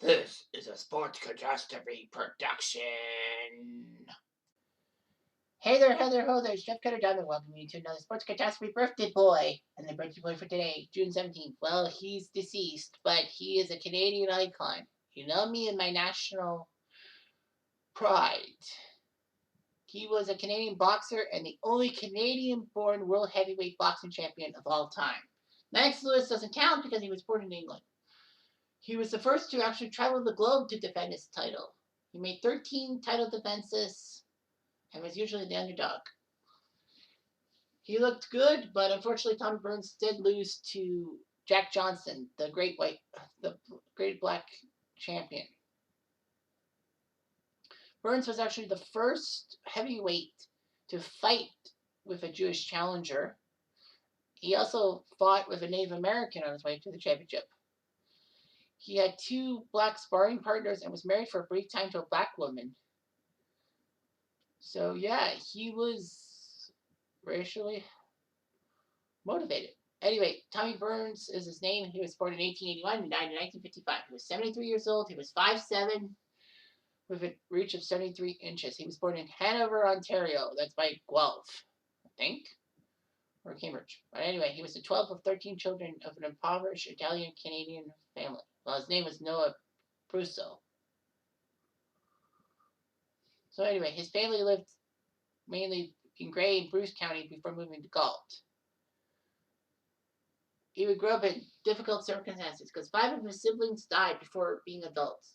This is a sports catastrophe production. Hey there, ho there, Jeff Cutter Diamond welcoming you to another Sports Catastrophe Birthday Boy. And the birthday boy for today, June 17th. Well, he's deceased, but he is a Canadian icon. You know me and my national pride. He was a Canadian boxer and the only Canadian-born world heavyweight boxing champion of all time. Max Lewis doesn't count because he was born in England. He was the first to actually travel the globe to defend his title. He made 13 title defenses and was usually the underdog. He looked good, but unfortunately Tommy Burns did lose to Jack Johnson, the great black champion. Burns was actually the first heavyweight to fight with a Jewish challenger. He also fought with a Native American on his way to the championship. He had 2 black sparring partners and was married for a brief time to a black woman. So yeah, he was racially motivated. Anyway, Tommy Burns is his name. He was born in 1881 and died in 1955. He was 73 years old. He was 5'7", with a reach of 73 inches. He was born in Hanover, Ontario. That's by Guelph, I think, or Cambridge. But anyway, he was the 12th of 13 children of an impoverished Italian-Canadian family. Well, his name was Noah Brusso. So anyway, his family lived mainly in Grey and Bruce County before moving to Galt. He would grow up in difficult circumstances because 5 of his siblings died before being adults.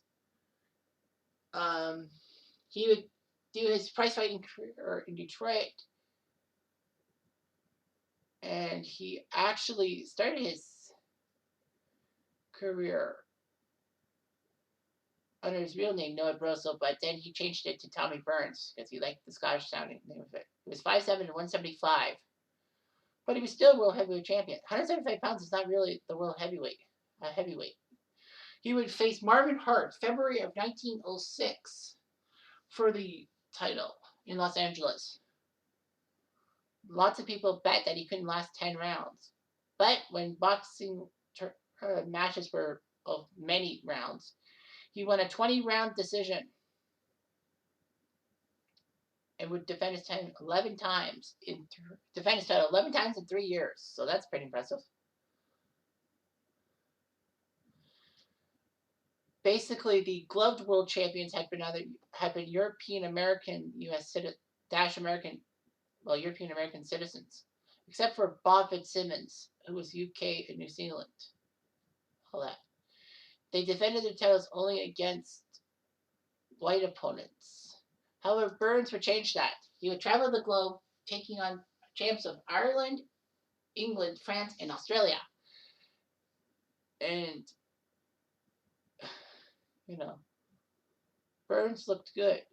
He would do his prize fighting career in Detroit, and he actually started his career under his real name, Noah Brusso, but then he changed it to Tommy Burns because he liked the Scottish sounding name of it. He was 5'7" and 175, but he was still world heavyweight champion. 175 pounds is not really the world heavyweight. He would face Marvin Hart, February of 1906, for the title in Los Angeles. Lots of people bet that he couldn't last 10 rounds. But when boxing matches were of many rounds, he won a 20-round decision and would defend his title 11 times in 3 years. So that's pretty impressive. Basically, the gloved world champions had been European American, European American citizens, except for Bob Fitzsimmons, who was UK and New Zealand. All that. They defended their titles only against white opponents. However, Burns would change that. He would travel the globe, taking on champs of Ireland, England, France, and Australia. And, Burns looked good.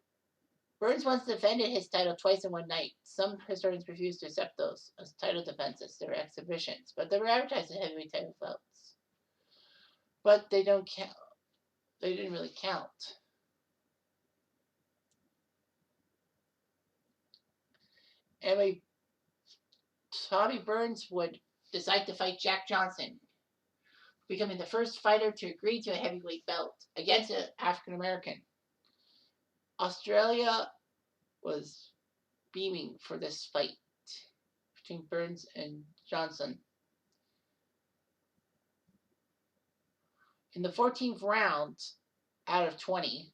Burns once defended his title twice in one night. Some historians refuse to accept those as title defenses. They were exhibitions, but they were advertised as heavyweight title bouts. But they don't count. They didn't really count. Anyway, Tommy Burns would decide to fight Jack Johnson, becoming the first fighter to agree to a heavyweight belt against an African American. Australia was beaming for this fight between Burns and Johnson. In the 14th round out of 20,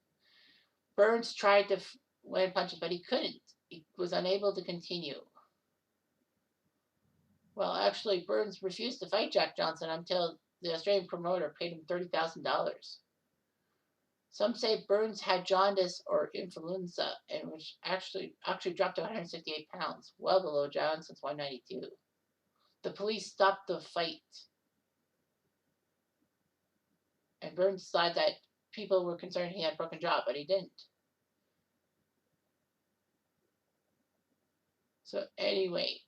Burns tried to land punches, but he couldn't. He was unable to continue. Well, actually, Burns refused to fight Jack Johnson until the Australian promoter paid him $30,000. Some say Burns had jaundice or influenza, and which actually dropped to 168 pounds, well below Johnson's 192. The police stopped the fight, and Burns said that people were concerned he had a broken jaw, but he didn't. So anyway,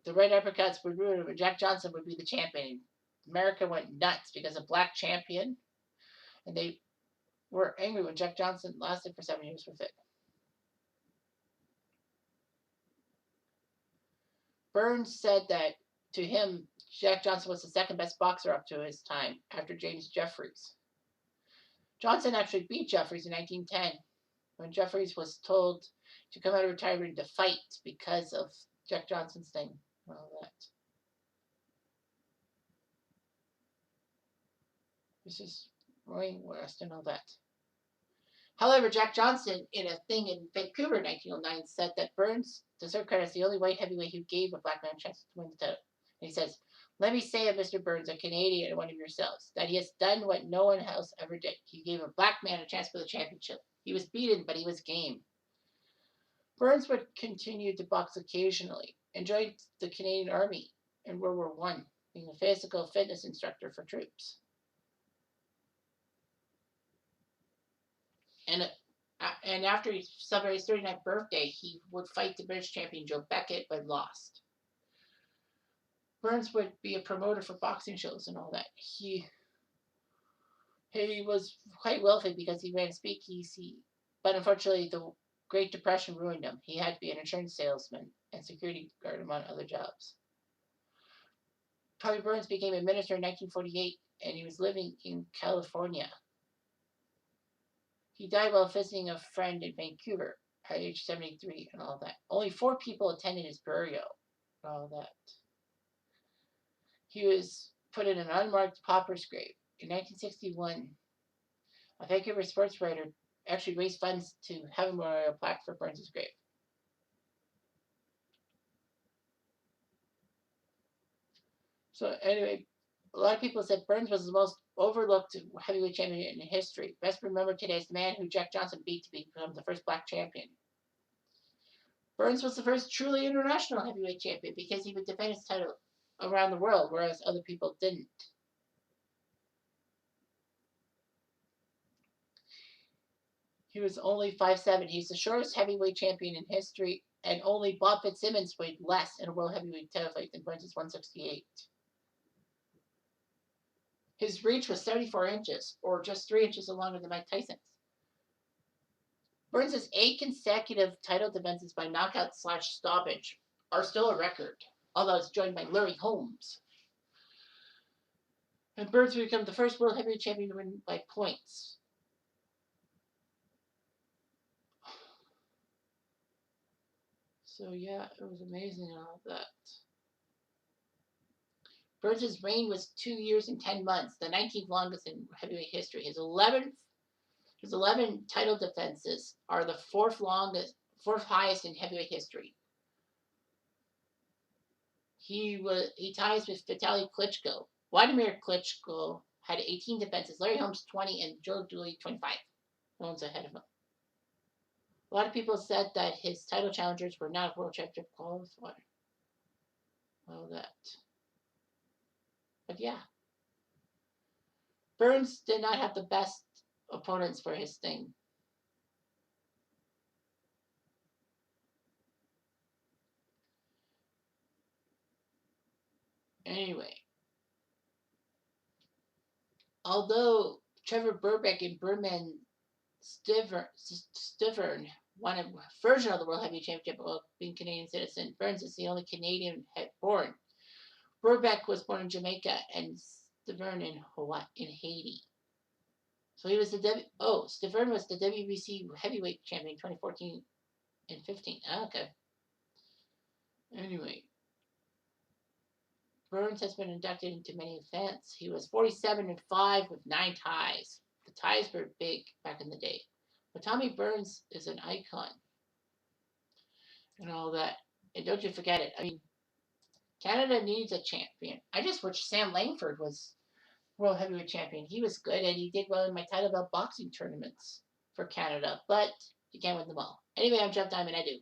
the red uppercuts were ruined, but Jack Johnson would be the champion. America went nuts because a black champion, and they were angry when Jack Johnson lasted for 7 years with it. Burns said that to him, Jack Johnson was the second best boxer up to his time, after James Jeffries. Johnson actually beat Jeffries in 1910 when Jeffries was told to come out of retirement to fight because of Jack Johnson's thing and all that. This is Roy West and all that. However, Jack Johnson, in a thing in Vancouver in 1909, said that Burns deserved credit as the only white heavyweight who gave a black man a chance to win the title. And he says, "Let me say of Mr. Burns, a Canadian and one of yourselves, that he has done what no one else ever did. He gave a black man a chance for the championship. He was beaten, but he was game." Burns would continue to box occasionally and joined the Canadian Army in World War One, being a physical fitness instructor for troops. And and after he celebrated his 39th birthday, he would fight the British champion Joe Beckett, but lost. Burns would be a promoter for boxing shows and all that. He was quite wealthy because he ran a speakeasy, but unfortunately the Great Depression ruined him. He had to be an insurance salesman and security guard among other jobs. Tommy Burns became a minister in 1948, and he was living in California. He died while visiting a friend in Vancouver at age 73 and all that. Only 4 people attended his burial and all that. He was put in an unmarked pauper's grave. In 1961, a Vancouver sports writer actually raised funds to have a memorial plaque for Burns' grave. So anyway, a lot of people said Burns was the most overlooked heavyweight champion in history. Best remembered today as the man who Jack Johnson beat to become the first black champion. Burns was the first truly international heavyweight champion because he would defend his title around the world, whereas other people didn't. He was only 5'7". He's the shortest heavyweight champion in history, and only Bob Fitzsimmons weighed less in a world heavyweight title fight than Burns' 168. His reach was 74 inches, or just 3 inches longer than Mike Tyson's. Burns' 8 consecutive title defenses by knockout/stoppage are still a record, although it's joined by Larry Holmes. And Burns would become the first world heavyweight champion to win by points. So yeah, it was amazing and all that. Burns' reign was 2 years and 10 months, the 19th longest in heavyweight history. His 11 title defenses are the fourth highest in heavyweight history. He ties with Vitaly Klitschko. Vladimir Klitschko had 18 defenses, Larry Holmes 20, and Joe Dooley 25. No one's ahead of him. A lot of people said that his title challengers were not world championship qualified. All that. But yeah. Burns did not have the best opponents for his thing. Anyway. Although Trevor Burbeck and Berman Stiverne won a version of the World Heavyweight Championship while being Canadian citizen, Burns is the only Canadian born. Burbeck was born in Jamaica and Stiverne in Haiti. So he was Stiverne was the WBC heavyweight champion in 2014 and 15. Okay. Anyway, Burns has been inducted into many events. He was 47-5 with 9 ties. The ties were big back in the day. But Tommy Burns is an icon and all that. And don't you forget it. I mean, Canada needs a champion. I just wish Sam Langford was world heavyweight champion. He was good and he did well in my title belt boxing tournaments for Canada, but you can't win them all. Anyway, I'm Jeff Diamond. I do.